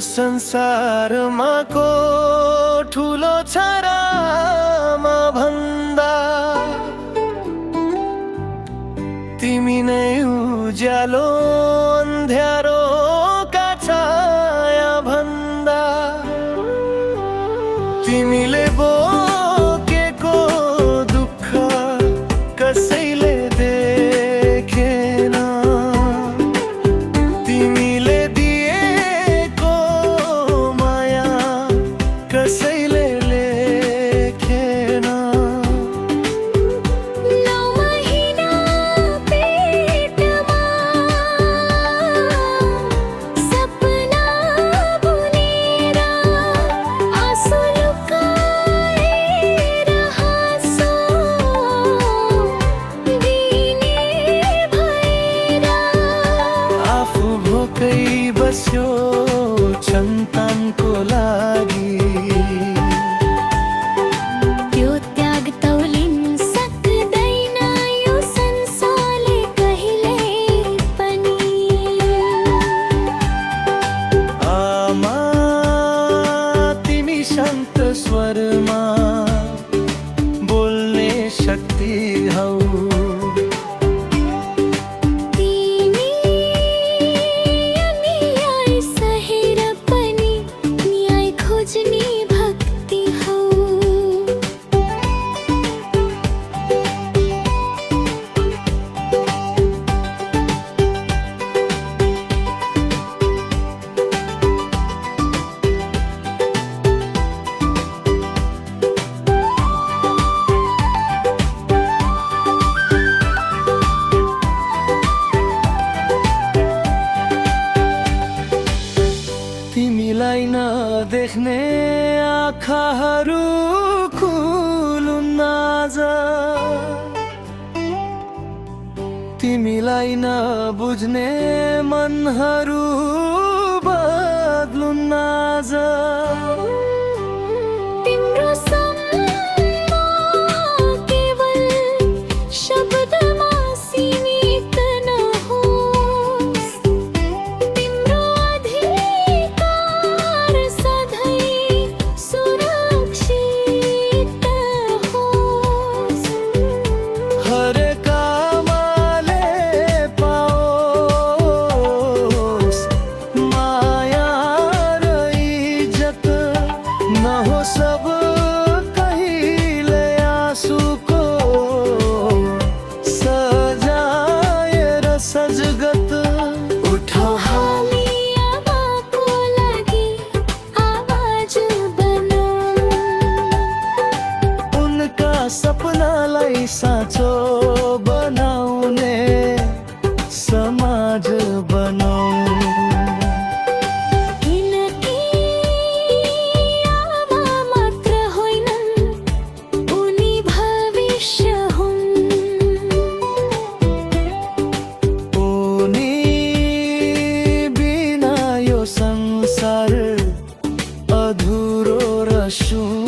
संसारमा को ठुलो छरामा भन्दा तिमी नै उज्यालो अन्ध्यारोका छाया भन्दा तिमीले बोकेको दुःख कसैले देखेन, तिमीले दिएको माया कसैले लेखेन। 9 महिना पेटमा सपना बुनेर आँसु लुकाएर हाँसो दिने भएर आफू भोकै बस्यो सन्तानको लागि। त्यो त्याग तौलिन सक्दैन यो संसारले कहिल्यै पनि। आमा तिमी शान्त स्वरमा बोल्ने शक्ति हौ, तिमी अन्याय सहेर पनि न्याय खोज्ने भक्ति हौ। तिमीलाई नदेख्ने आँखाहरू खुलुन् आज, तिमीलाई नबुझ्ने मनहरू बदलुन् आज। तिम्रो सम्मान केवल शब्दमा सीमित नहोस्, तिम्रो अधिकार सधैँ सुरक्षित होस्। हरेक आमाले पाओस् माया र इज्जत, नहोस् सब कहिले आँसुको सजाएर सजगत। उठाऊ हामी आमाको लागि आवाज बनाऊ, उनका सपनालाई साँचो बनाउने समाज बनाऊ। किनकि आमा मात्र होइनन्, उनी भविष्य हुन्। उनी बिना यो संसार अधुरो र शून्य।